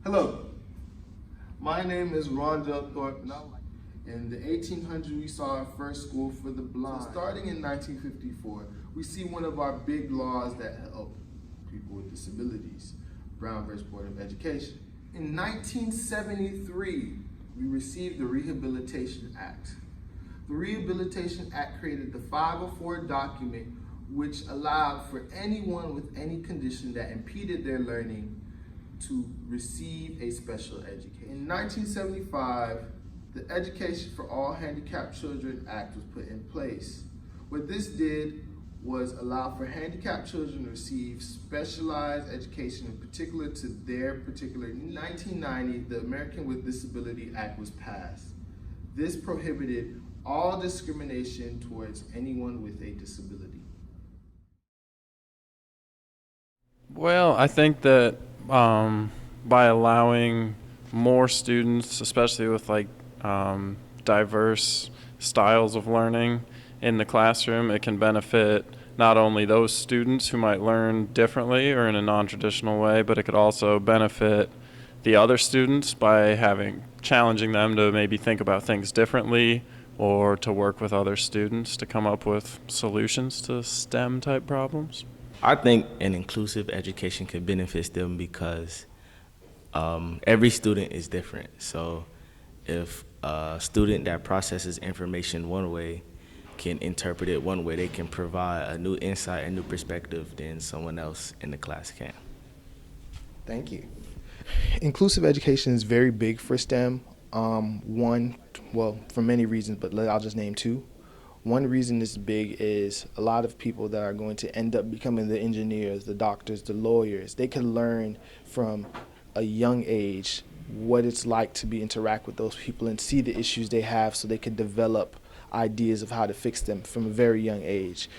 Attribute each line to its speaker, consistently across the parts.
Speaker 1: Hello, my name is Rondell Thorpe. In the 1800s, we saw our first school for the blind. So starting in 1954, we see one of our big laws that help people with disabilities, Brown v. Board of Education. In 1973, we received the Rehabilitation Act. The Rehabilitation Act created the 504 document, which allowed for anyone with any condition that impeded their learning to receive a special education. In 1975, the Education for All Handicapped Children Act was put in place. What this did was allow for handicapped children to receive specialized education in particular to their particular. In 1990, the American with Disability Act was passed. This prohibited all discrimination towards anyone with a disability.
Speaker 2: Well, I think that by allowing more students, especially with diverse styles of learning in the classroom, it can benefit not only those students who might learn differently or in a non-traditional way, but it could also benefit the other students by challenging them to maybe think about things differently or to work with other students to come up with solutions to STEM type problems.
Speaker 3: I think an inclusive education could benefit them because every student is different. So if a student that processes information one way can interpret it one way, they can provide a new insight, a new perspective than someone else in the class can.
Speaker 4: Thank you. Inclusive education is very big for STEM. For many reasons, but I'll just name two. One reason it's big is a lot of people that are going to end up becoming the engineers, the doctors, the lawyers, they can learn from a young age what it's like to interact with those people and see the issues they have so they can develop ideas of how to fix them from a very young age.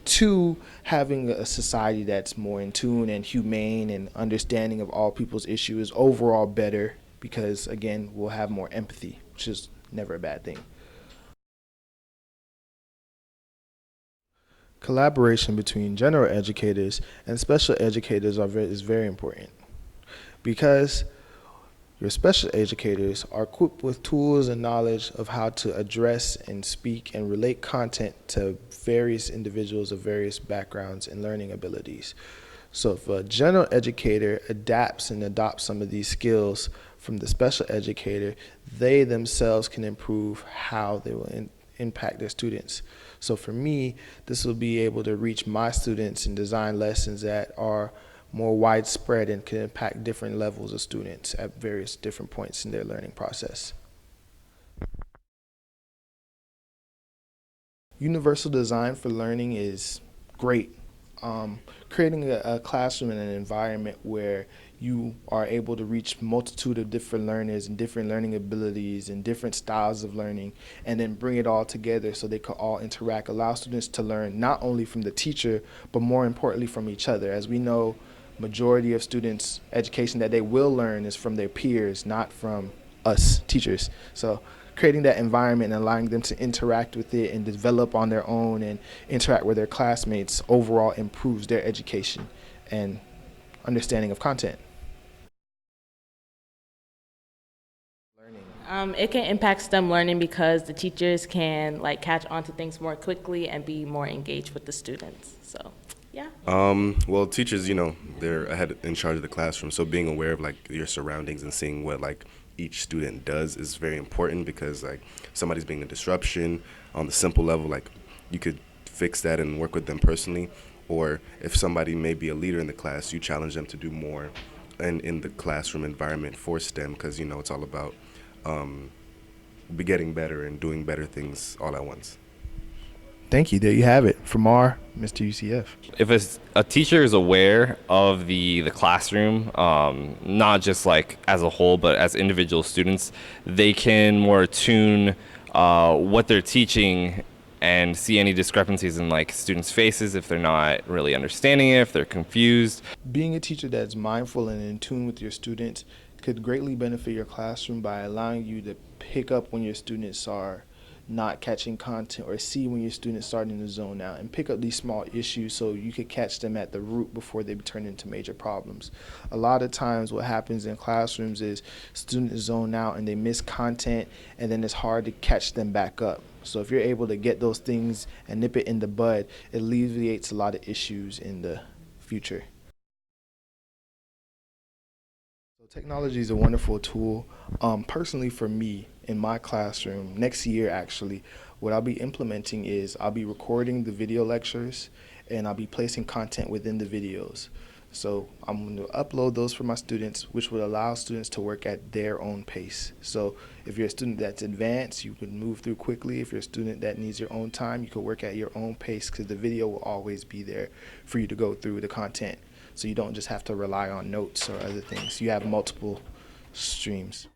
Speaker 4: Two, having a society that's more in tune and humane and understanding of all people's issues is overall better because, again, we'll have more empathy, which is never a bad thing. Collaboration between general educators and special educators is very important because your special educators are equipped with tools and knowledge of how to address and speak and relate content to various individuals of various backgrounds and learning abilities. So if a general educator adapts and adopts some of these skills from the special educator, they themselves can improve how they will impact their students. So for me, this will be able to reach my students and design lessons that are more widespread and can impact different levels of students at various different points in their learning process. Universal design for learning is great. Creating a classroom and an environment where you are able to reach multitude of different learners and different learning abilities and different styles of learning and then bring it all together so they can all interact, allow students to learn not only from the teacher but more importantly from each other. As we know, majority of students' education that they will learn is from their peers, not from us teachers. So creating that environment and allowing them to interact with it and develop on their own and interact with their classmates overall improves their education and understanding of content.
Speaker 5: It can impact STEM learning because the teachers can catch on to things more quickly and be more engaged with the students. So, yeah.
Speaker 6: Well, teachers, they're ahead in charge of the classroom, so being aware of your surroundings and seeing what each student does is very important because somebody's being a disruption on the simple level, you could fix that and work with them personally, or if somebody may be a leader in the class, you challenge them to do more and in the classroom environment for STEM because it's all about be getting better and doing better things all at once.
Speaker 4: Thank you. There you have it from our Mr. UCF.
Speaker 7: If a teacher is aware of the classroom, not just as a whole, but as individual students, they can more tune what they're teaching and see any discrepancies in students' faces if they're not really understanding it, if they're confused.
Speaker 4: Being a teacher that's mindful and in tune with your students could greatly benefit your classroom by allowing you to pick up when your students are not catching content, or see when your students starting to zone out, and pick up these small issues so you could catch them at the root before they turn into major problems. A lot of times what happens in classrooms is students zone out and they miss content, and then it's hard to catch them back up. So if you're able to get those things and nip it in the bud, it alleviates a lot of issues in the future. So technology is a wonderful tool. Personally for me, in my classroom, next year actually, what I'll be implementing is I'll be recording the video lectures and I'll be placing content within the videos. So I'm going to upload those for my students, which would allow students to work at their own pace. So if you're a student that's advanced, you can move through quickly. If you're a student that needs your own time, you can work at your own pace, because the video will always be there for you to go through the content. So you don't just have to rely on notes or other things. You have multiple streams.